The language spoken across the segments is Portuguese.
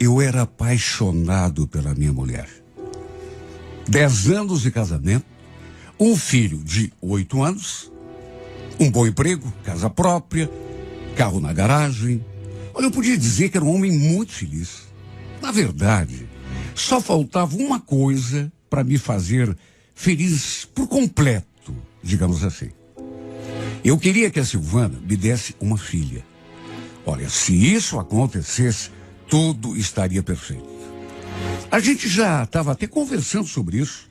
eu era apaixonado pela minha mulher. 10 anos de casamento, um filho de 8 anos, um bom emprego, casa própria, carro na garagem. Olha, eu podia dizer que era um homem muito feliz. Na verdade, só faltava uma coisa para me fazer feliz por completo, digamos assim. Eu queria que a Silvana me desse uma filha. Olha, se isso acontecesse, tudo estaria perfeito. A gente já estava até conversando sobre isso.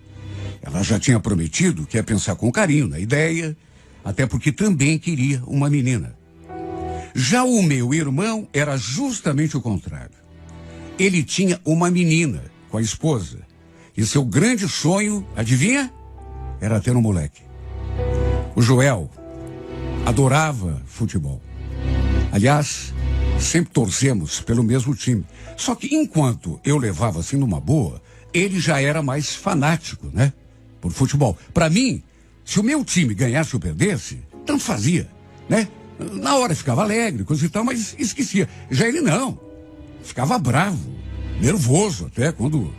Ela já tinha prometido que ia pensar com carinho na ideia, até porque também queria uma menina. Já o meu irmão era justamente o contrário. Ele tinha uma menina com a esposa. E seu grande sonho, adivinha? Era ter um moleque. O Joel adorava futebol. Aliás, sempre torcemos pelo mesmo time. Só que enquanto eu levava assim numa boa, ele já era mais fanático, né? Por futebol. Para mim, se o meu time ganhasse ou perdesse, tanto fazia, né? Na hora ficava alegre, coisa e tal, mas esquecia. Já ele não. Ficava bravo, nervoso até quando...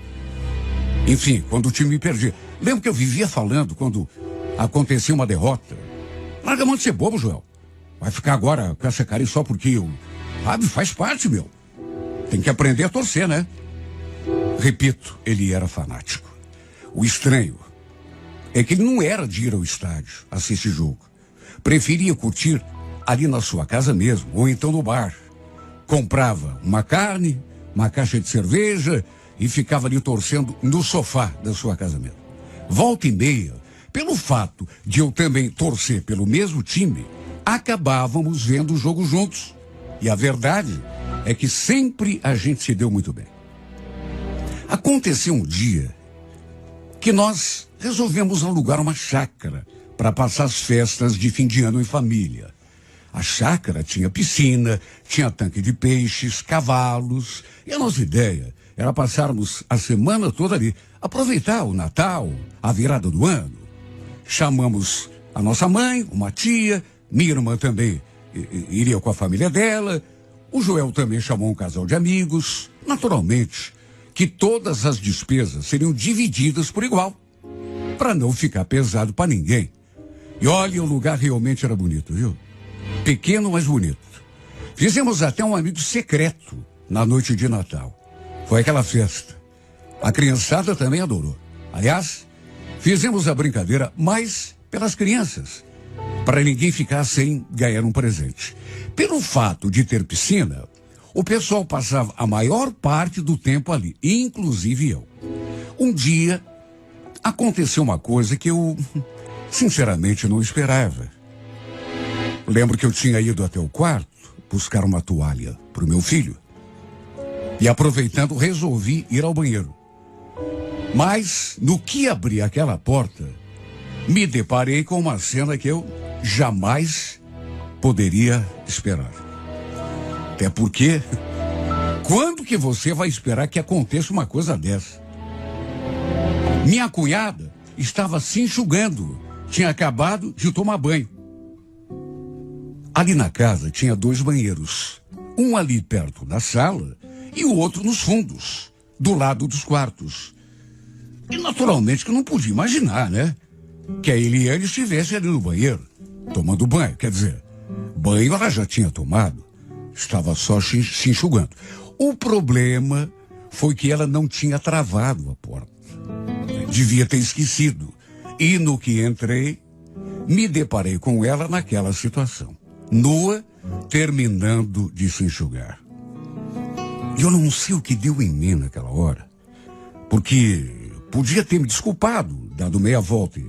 Enfim, quando o time me perdia. Lembro que eu vivia falando quando acontecia uma derrota. Larga a mão de ser bobo, Joel. Vai ficar agora com essa cara só porque eu... Sabe, faz parte, meu. Tem que aprender a torcer, né? Repito, ele era fanático. O estranho é que ele não era de ir ao estádio assistir jogo. Preferia curtir ali na sua casa mesmo, ou então no bar. Comprava uma carne, uma caixa de cerveja e ficava ali torcendo no sofá da sua casa mesmo. Volta e meia, pelo fato de eu também torcer pelo mesmo time, acabávamos vendo o jogo juntos. E a verdade é que sempre a gente se deu muito bem. Aconteceu um dia que nós resolvemos alugar uma chácara para passar as festas de fim de ano em família. A chácara tinha piscina, tinha tanque de peixes, cavalos, e a nossa ideia era passarmos a semana toda ali, aproveitar o Natal, a virada do ano. Chamamos a nossa mãe, uma tia, minha irmã também iria com a família dela, o Joel também chamou um casal de amigos. Naturalmente que todas as despesas seriam divididas por igual, para não ficar pesado para ninguém. E olha, o lugar realmente era bonito, viu? Pequeno, mas bonito. Fizemos até um amigo secreto na noite de Natal. Foi aquela festa. A criançada também adorou. Aliás, fizemos a brincadeira mais pelas crianças, para ninguém ficar sem ganhar um presente. Pelo fato de ter piscina, o pessoal passava a maior parte do tempo ali, inclusive eu. Um dia, aconteceu uma coisa que eu, sinceramente, não esperava. Lembro que eu tinha ido até o quarto buscar uma toalha para o meu filho. E aproveitando, resolvi ir ao banheiro. Mas, no que abri aquela porta, me deparei com uma cena que eu jamais poderia esperar. Até porque, quando que você vai esperar que aconteça uma coisa dessa? Minha cunhada estava se enxugando, tinha acabado de tomar banho. Ali na casa tinha 2 banheiros, um ali perto da sala e o outro nos fundos, do lado dos quartos. E naturalmente que eu não podia imaginar, né? Que a Eliane estivesse ali no banheiro, tomando banho. Quer dizer, banho ela já tinha tomado, estava só se enxugando. O problema foi que ela não tinha travado a porta. Devia ter esquecido. E no que entrei, me deparei com ela naquela situação. Nua, terminando de se enxugar. E eu não sei o que deu em mim naquela hora, porque podia ter me desculpado, dado meia volta e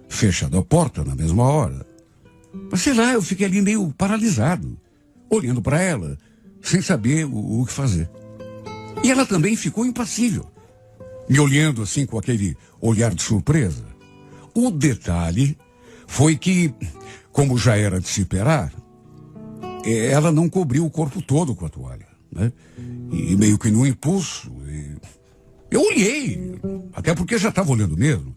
fechado a porta na mesma hora. Mas sei lá, eu fiquei ali meio paralisado, olhando para ela, sem saber o que fazer. E ela também ficou impassível, me olhando assim com aquele olhar de surpresa. O detalhe foi que, como já era de se esperar, ela não cobriu o corpo todo com a toalha, né? E meio que no impulso, eu olhei, até porque já estava olhando mesmo.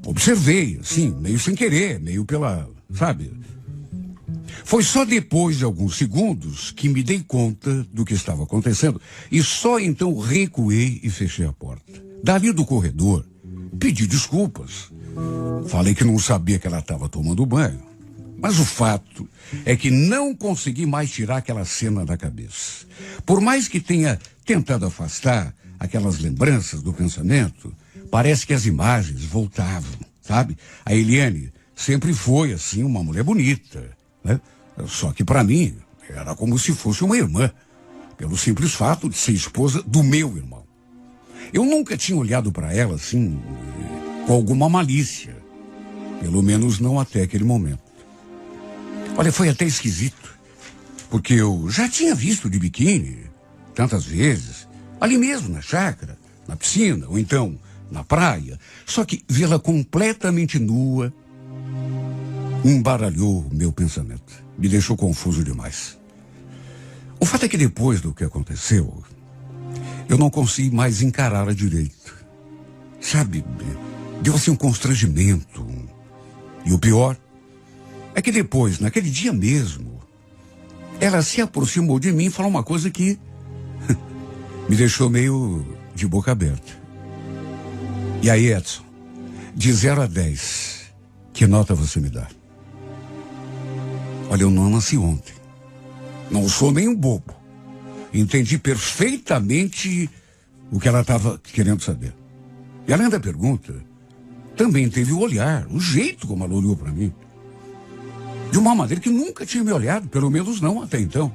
Observei, assim, meio sem querer, meio pela, sabe? Foi só depois de alguns segundos que me dei conta do que estava acontecendo e só então recuei e fechei a porta. Dali do corredor, pedi desculpas. Falei que não sabia que ela estava tomando banho. Mas o fato é que não consegui mais tirar aquela cena da cabeça. Por mais que tenha tentado afastar aquelas lembranças do pensamento, parece que as imagens voltavam, sabe? A Eliane sempre foi, assim, uma mulher bonita, né? Só que para mim, era como se fosse uma irmã, pelo simples fato de ser esposa do meu irmão. Eu nunca tinha olhado para ela, assim, com alguma malícia. Pelo menos não até aquele momento. Olha, foi até esquisito, porque eu já tinha visto de biquíni tantas vezes, ali mesmo na chácara, na piscina, ou então na praia. Só que vê-la completamente nua embaralhou o meu pensamento. Me deixou confuso demais. O fato é que depois do que aconteceu, eu não consegui mais encará-la direito. Sabe, deu assim um constrangimento. E o pior é que depois, naquele dia mesmo, ela se aproximou de mim e falou uma coisa que me deixou meio de boca aberta. E aí, Edson, de 0 a 10, que nota você me dá? Olha, eu não nasci ontem. Não sou nem um bobo. Entendi perfeitamente o que ela estava querendo saber. E além da pergunta, também teve o olhar, o jeito como ela olhou para mim. De uma maneira que nunca tinha me olhado, pelo menos não até então.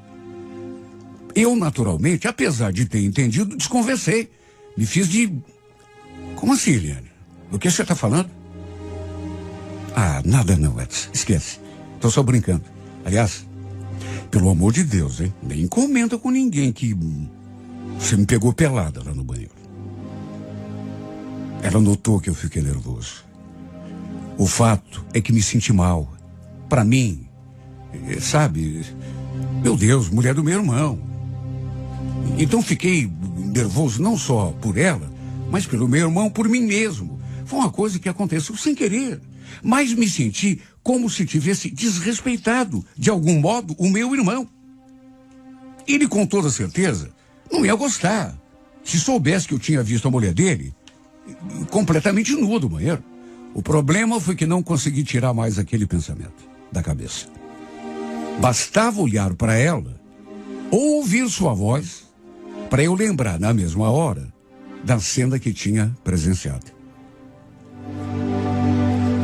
Eu, naturalmente, apesar de ter entendido, desconversei. Me fiz de... Como assim, Eliane? Do que você está falando? Ah, nada não, Edson. Esquece. Tô só brincando. Aliás, pelo amor de Deus, hein? Nem comenta com ninguém que você me pegou pelada lá no banheiro. Ela notou que eu fiquei nervoso. O fato é que me senti mal. Pra mim, sabe? Meu Deus, mulher do meu irmão. Então fiquei nervoso não só por ela, mas pelo meu irmão, por mim mesmo. Foi uma coisa que aconteceu sem querer. Mas me senti como se tivesse desrespeitado, de algum modo, o meu irmão. Ele, com toda certeza, não ia gostar. Se soubesse que eu tinha visto a mulher dele completamente nua do banheiro. O problema foi que não consegui tirar mais aquele pensamento da cabeça. Bastava olhar para ela ou ouvir sua voz para eu lembrar, na mesma hora, da cena que tinha presenciado.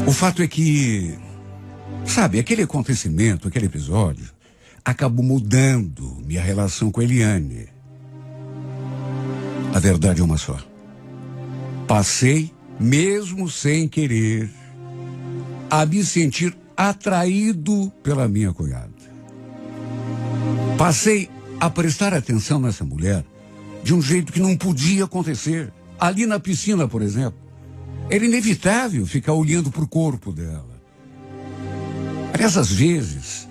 O fato é que, sabe, aquele acontecimento, aquele episódio, acabou mudando minha relação com a Eliane. A verdade é uma só. Passei, mesmo sem querer, a me sentir atraído pela minha cunhada. Passei a prestar atenção nessa mulher de um jeito que não podia acontecer. Ali na piscina, por exemplo, era inevitável ficar olhando para o corpo dela. Aliás, às vezes,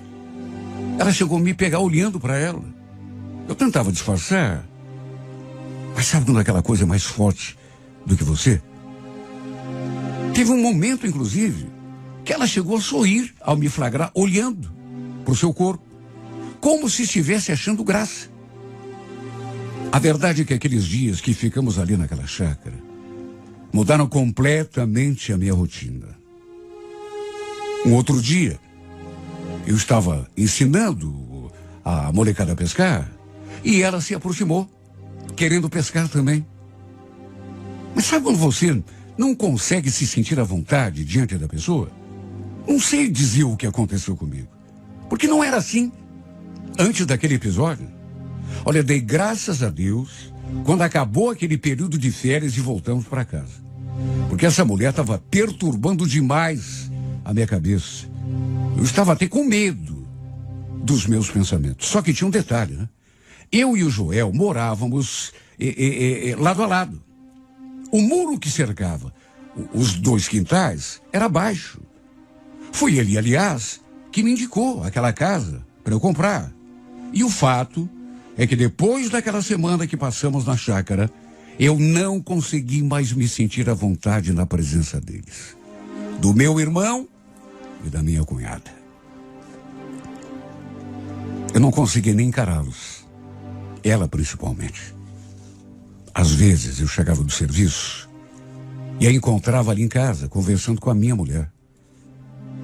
ela chegou a me pegar olhando para ela. Eu tentava disfarçar. Mas sabe quando aquela coisa é mais forte do que você? Teve um momento, inclusive, que ela chegou a sorrir ao me flagrar olhando para o seu corpo, como se estivesse achando graça. A verdade é que aqueles dias que ficamos ali naquela chácara mudaram completamente a minha rotina. Um outro dia, eu estava ensinando a molecada a pescar e ela se aproximou, querendo pescar também. Mas sabe quando você não consegue se sentir à vontade diante da pessoa? Não sei dizer o que aconteceu comigo, porque não era assim antes daquele episódio. Olha, dei graças a Deus quando acabou aquele período de férias e voltamos para casa. Porque essa mulher estava perturbando demais a minha cabeça. Eu estava até com medo dos meus pensamentos. Só que tinha um detalhe, né? Eu e o Joel morávamos lado a lado. O muro que cercava os dois quintais era baixo. Foi ele, aliás, que me indicou aquela casa para eu comprar. E o fato é que depois daquela semana que passamos na chácara, eu não consegui mais me sentir à vontade na presença deles. Do meu irmão e da minha cunhada. Eu não conseguia nem encará-los. Ela, principalmente. Às vezes, eu chegava do serviço e a encontrava ali em casa, conversando com a minha mulher.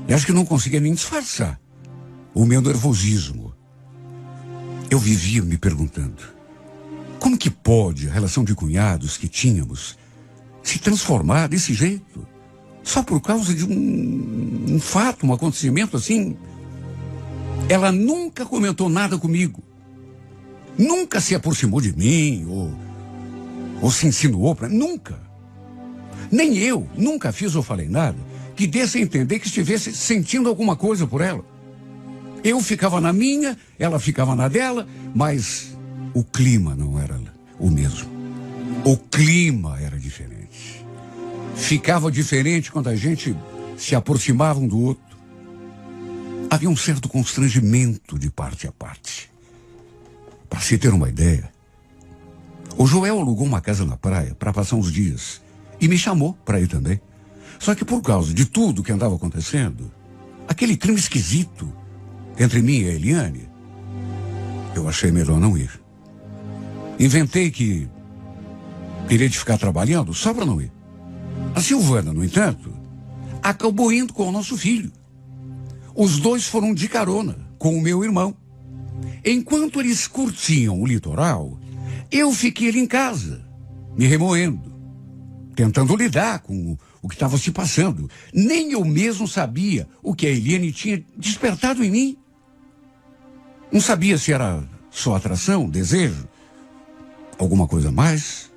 E acho que não conseguia nem disfarçar o meu nervosismo. Eu vivia me perguntando, como que pode a relação de cunhados que tínhamos se transformar desse jeito? Só por causa de um fato, um acontecimento assim. Ela nunca comentou nada comigo. Nunca se aproximou de mim ou se insinuou para mim. Nunca. Nem eu nunca fiz ou falei nada que desse a entender que estivesse sentindo alguma coisa por ela. Eu ficava na minha, ela ficava na dela, mas o clima não era o mesmo. O clima era diferente. Ficava diferente quando a gente se aproximava um do outro. Havia um certo constrangimento de parte a parte. Para se ter uma ideia, o Joel alugou uma casa na praia para passar uns dias e me chamou para ir também. Só que por causa de tudo que andava acontecendo, aquele clima esquisito entre mim e a Eliane, eu achei melhor não ir. Inventei que teria de ficar trabalhando só para não ir. A Silvana, no entanto, acabou indo com o nosso filho. Os dois foram de carona com o meu irmão. Enquanto eles curtiam o litoral, eu fiquei ali em casa, me remoendo, tentando lidar com o que estava se passando. Nem eu mesmo sabia o que a Eliane tinha despertado em mim. Não sabia se era só atração, desejo, alguma coisa a mais.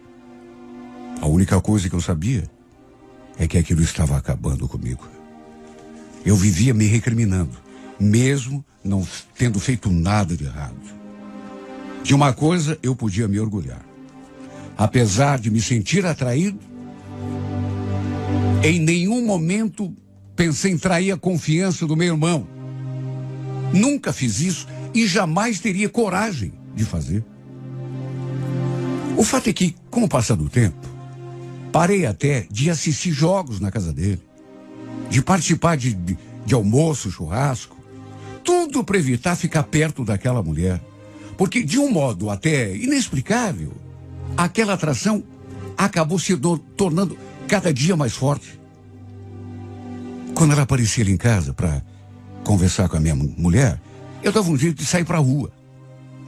A única coisa que eu sabia é que aquilo estava acabando comigo. Eu vivia me recriminando, mesmo não tendo feito nada de errado. De uma coisa eu podia me orgulhar. Apesar de me sentir atraído, em nenhum momento pensei em trair a confiança do meu irmão. Nunca fiz isso e jamais teria coragem de fazer. O fato é que, com o passar do tempo, parei até de assistir jogos na casa dele, de participar de almoço, churrasco, tudo para evitar ficar perto daquela mulher. Porque, de um modo até inexplicável, aquela atração acabou se tornando cada dia mais forte. Quando ela aparecia ali em casa para conversar com a minha mulher, eu dava um jeito de sair para a rua.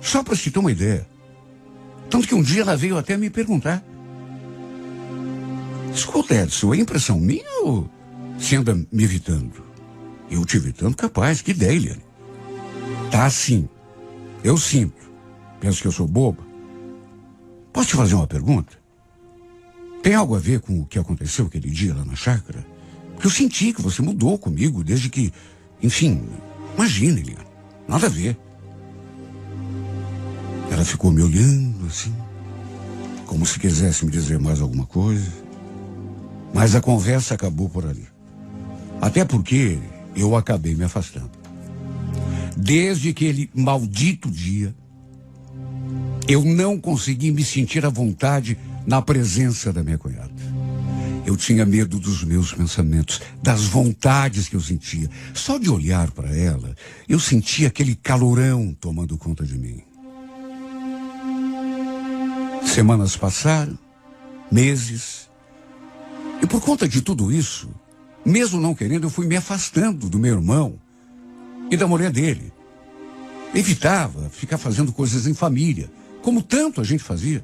Só para se ter uma ideia. Tanto que um dia ela veio até me perguntar: escuta, Edson, é impressão minha ou você anda me evitando? Eu te evitando? Capaz, que ideia, Eliane. Tá assim. Eu sinto. Penso que eu sou boba. Posso te fazer uma pergunta? Tem algo a ver com o que aconteceu aquele dia lá na chácara? Porque eu senti que você mudou comigo desde que... Enfim, imagina, Eliane. Nada a ver. Ela ficou me olhando assim, como se quisesse me dizer mais alguma coisa. Mas a conversa acabou por ali. Até porque eu acabei me afastando. Desde aquele maldito dia, eu não consegui me sentir à vontade na presença da minha cunhada. Eu tinha medo dos meus pensamentos, das vontades que eu sentia. Só de olhar para ela, eu sentia aquele calorão tomando conta de mim. Semanas passaram, meses, e por conta de tudo isso, mesmo não querendo, eu fui me afastando do meu irmão e da mulher dele. Evitava ficar fazendo coisas em família, como tanto a gente fazia.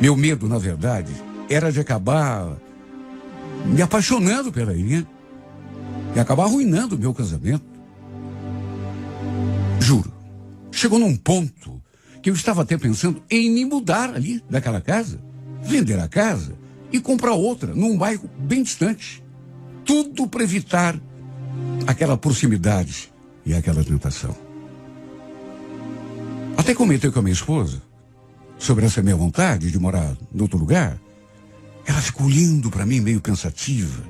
Meu medo, na verdade, era de acabar me apaixonando pela Eliane e acabar arruinando o meu casamento. Juro, chegou num ponto que eu estava até pensando em me mudar ali daquela casa, vender a casa e comprar outra num bairro bem distante. Tudo para evitar aquela proximidade e aquela tentação. Até comentei com a minha esposa sobre essa minha vontade de morar em outro lugar. Ela ficou olhando para mim meio pensativa.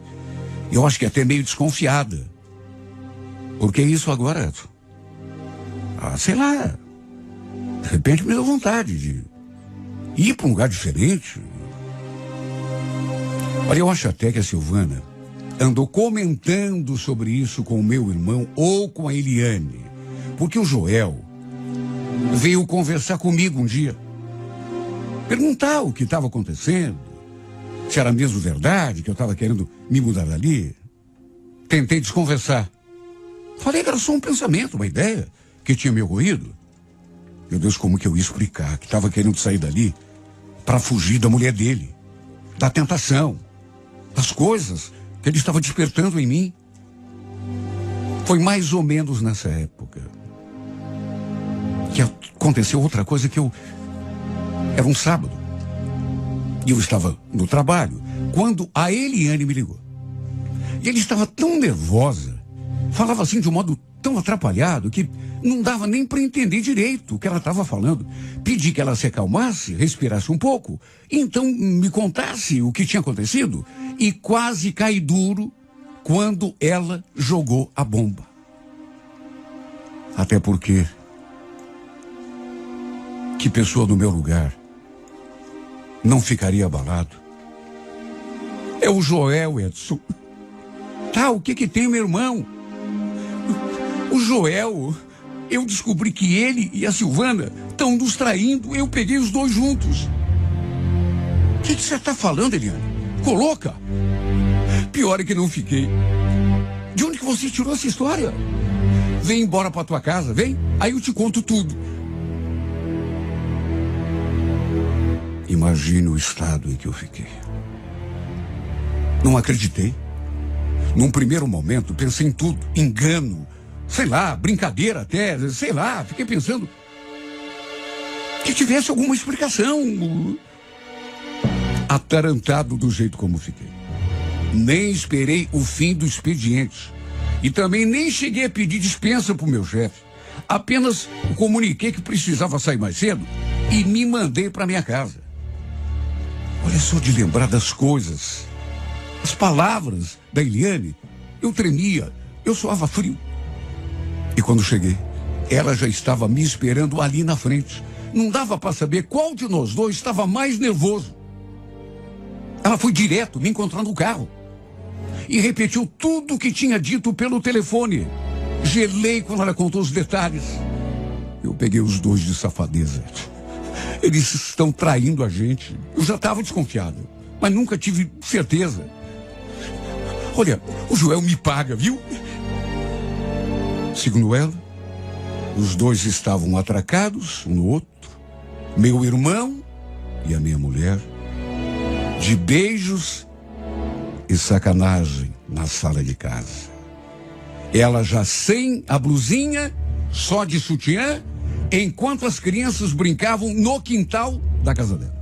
Eu acho que até meio desconfiada. Por que isso agora, Edson? Sei lá. De repente me deu vontade de ir para um lugar diferente. Olha, eu acho até que a Silvana andou comentando sobre isso com o meu irmão ou com a Eliane. Porque o Joel veio conversar comigo um dia. Perguntar o que estava acontecendo. Se era mesmo verdade que eu estava querendo me mudar dali. Tentei desconversar. Falei que era só um pensamento, uma ideia que tinha me ocorrido. Meu Deus, como que eu ia explicar que estava querendo sair dali para fugir da mulher dele, da tentação, das coisas que ele estava despertando em mim. Foi mais ou menos nessa época que aconteceu outra coisa Era um sábado. E eu estava no trabalho quando a Eliane me ligou. E ele estava tão nervosa, falava assim de um modo tão atrapalhado que não dava nem para entender direito o que ela estava falando. Pedi que ela se acalmasse, respirasse um pouco, então me contasse o que tinha acontecido e quase caí duro quando ela jogou a bomba. Até porque, que pessoa no meu lugar não ficaria abalado? É o Joel, Edson. Tá, o que tem, meu irmão? O Joel, eu descobri que ele e a Silvana estão nos traindo. Eu peguei os dois juntos. O que você está falando, Eliane? Coloca. Pior é que não fiquei. De onde que você tirou essa história? Vem embora pra tua casa, vem. Aí eu te conto tudo. Imagine o estado em que eu fiquei. Não acreditei. Num primeiro momento, pensei em tudo. Engano, sei lá, brincadeira até, sei lá. Fiquei pensando que tivesse alguma explicação. Atarantado do jeito como fiquei. Nem esperei o fim do expediente. E também nem cheguei a pedir dispensa pro meu chefe. Apenas comuniquei que precisava sair mais cedo e me mandei para minha casa. Olha só, de lembrar das coisas, as palavras da Eliane, eu tremia, eu suava frio. E quando cheguei, ela já estava me esperando ali na frente. Não dava para saber qual de nós dois estava mais nervoso. Ela foi direto me encontrar no carro e repetiu tudo o que tinha dito pelo telefone. Gelei quando ela contou os detalhes. Eu peguei os dois de safadeza. Eles estão traindo a gente. Eu já estava desconfiado, mas nunca tive certeza. Olha, o Joel me paga, viu? Segundo ela, os dois estavam atracados um no outro. Meu irmão e a minha mulher, de beijos e sacanagem na sala de casa. Ela já sem a blusinha, só de sutiã, enquanto as crianças brincavam no quintal da casa dela.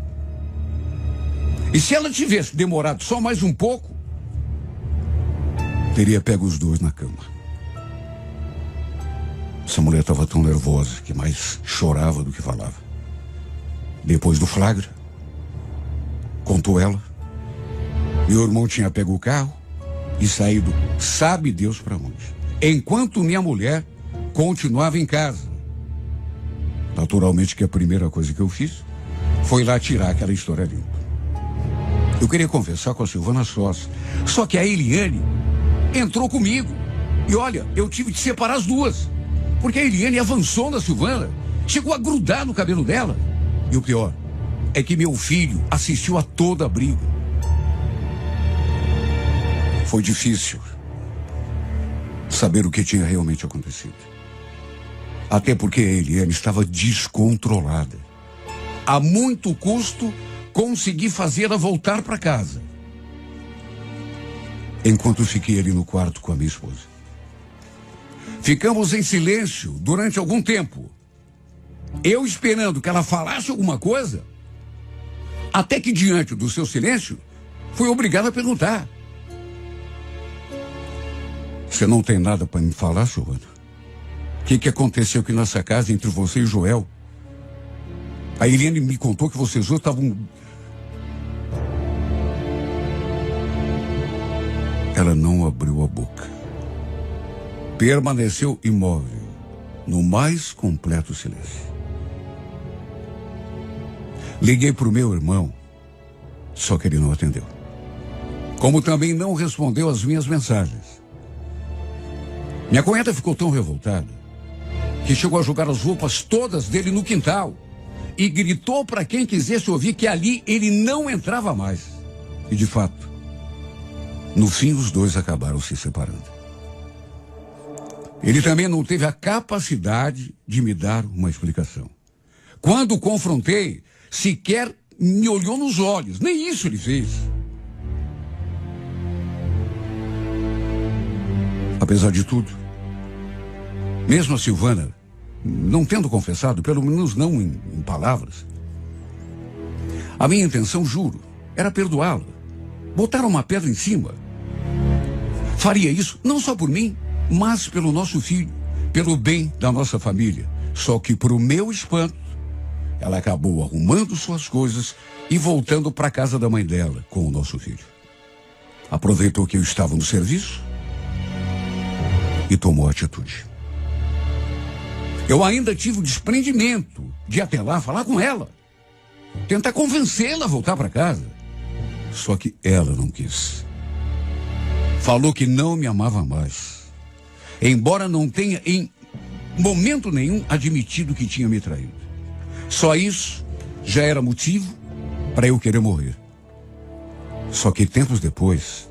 E se ela tivesse demorado só mais um pouco, teria pego os dois na cama. Essa mulher estava tão nervosa que mais chorava do que falava. Depois do flagra, contou ela, meu irmão tinha pego o carro e saído, sabe Deus para onde, enquanto minha mulher continuava em casa. Naturalmente que a primeira coisa que eu fiz foi lá tirar aquela história limpa. Eu queria conversar com a Silvana sós, só que a Eliane entrou comigo. E olha, eu tive de separar as duas, porque a Eliane avançou na Silvana, chegou a grudar no cabelo dela. E o pior é que meu filho assistiu a toda a briga. Foi difícil saber o que tinha realmente acontecido. Até porque a Eliane estava descontrolada. A muito custo, consegui fazê-la voltar para casa. Enquanto fiquei ali no quarto com a minha esposa. Ficamos em silêncio durante algum tempo. Eu esperando que ela falasse alguma coisa, até que diante do seu silêncio, fui obrigado a perguntar. Você não tem nada para me falar, Silvana? O que aconteceu aqui nessa casa entre você e Joel? A Eliane me contou que vocês dois estavam... Ela não abriu a boca. Permaneceu imóvel, no mais completo silêncio. Liguei para o meu irmão, só que ele não atendeu. Como também não respondeu às minhas mensagens. Minha cunhada ficou tão revoltada que chegou a jogar as roupas todas dele no quintal e gritou para quem quisesse ouvir que ali ele não entrava mais. E de fato, no fim os dois acabaram se separando. Ele também não teve a capacidade de me dar uma explicação. Quando o confrontei, sequer me olhou nos olhos, nem isso ele fez. Apesar de tudo, mesmo a Silvana não tendo confessado, pelo menos não em palavras, a minha intenção, juro, era perdoá-la, botar uma pedra em cima. Faria isso não só por mim, mas pelo nosso filho, pelo bem da nossa família. Só que, para o meu espanto, ela acabou arrumando suas coisas e voltando para a casa da mãe dela com o nosso filho. Aproveitou que eu estava no serviço e tomou atitude. Eu ainda tive o desprendimento de ir até lá falar com ela, tentar convencê-la a voltar para casa. Só que ela não quis. Falou que não me amava mais, embora não tenha em momento nenhum admitido que tinha me traído. Só isso já era motivo para eu querer morrer. Só que tempos depois,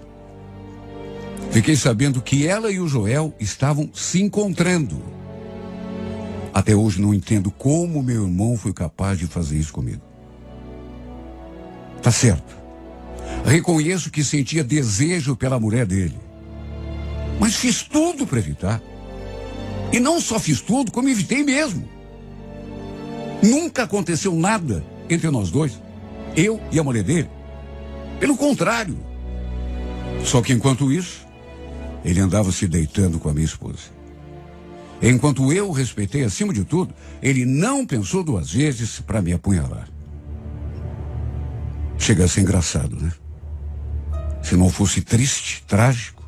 fiquei sabendo que ela e o Joel estavam se encontrando. Até hoje não entendo como meu irmão foi capaz de fazer isso comigo. Tá certo. Reconheço que sentia desejo pela mulher dele. Mas fiz tudo para evitar. E não só fiz tudo, como evitei mesmo. Nunca aconteceu nada entre nós dois, eu e a mulher dele. Pelo contrário. Só que enquanto isso, ele andava se deitando com a minha esposa. Enquanto eu o respeitei acima de tudo, ele não pensou duas vezes para me apunhalar. Chega a ser engraçado, né? Se não fosse triste, trágico,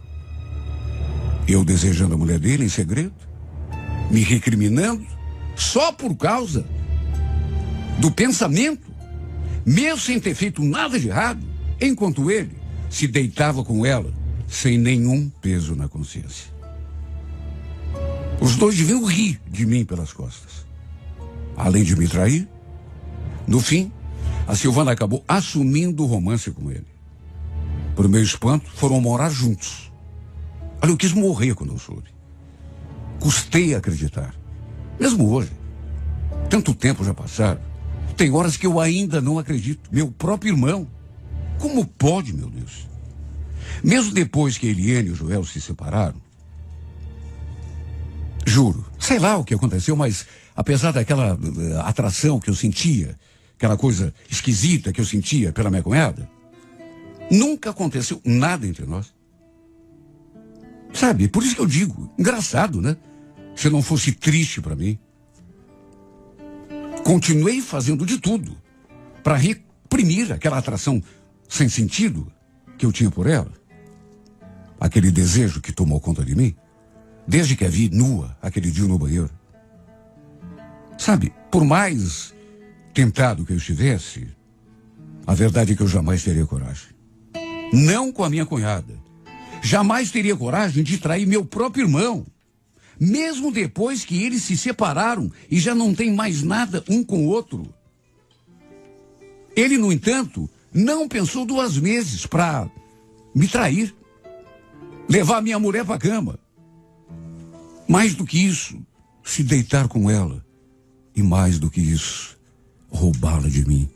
eu desejando a mulher dele em segredo, me recriminando, só por causa do pensamento, mesmo sem ter feito nada de errado, enquanto ele se deitava com ela sem nenhum peso na consciência. Os dois deviam rir de mim pelas costas. Além de me trair, no fim, a Silvana acabou assumindo o romance com ele. Por meu espanto, foram morar juntos. Olha, eu quis morrer quando eu soube. Custei a acreditar. Mesmo hoje, tanto tempo já passaram, tem horas que eu ainda não acredito. Meu próprio irmão. Como pode, meu Deus? Mesmo depois que Eliane e o Joel se separaram, juro, sei lá o que aconteceu, mas apesar daquela atração que eu sentia, aquela coisa esquisita que eu sentia pela minha cunhada, nunca aconteceu nada entre nós. Sabe, por isso que eu digo, engraçado, né? Se não fosse triste para mim. Continuei fazendo de tudo para reprimir aquela atração sem sentido que eu tinha por ela. Aquele desejo que tomou conta de mim, desde que a vi nua aquele dia no banheiro. Sabe, por mais tentado que eu estivesse, a verdade é que eu jamais teria coragem. Não com a minha cunhada. Jamais teria coragem de trair meu próprio irmão. Mesmo depois que eles se separaram e já não tem mais nada um com o outro. Ele, no entanto, não pensou duas vezes para me trair. Levar minha mulher para a cama. Mais do que isso, se deitar com ela. E mais do que isso, roubá-la de mim.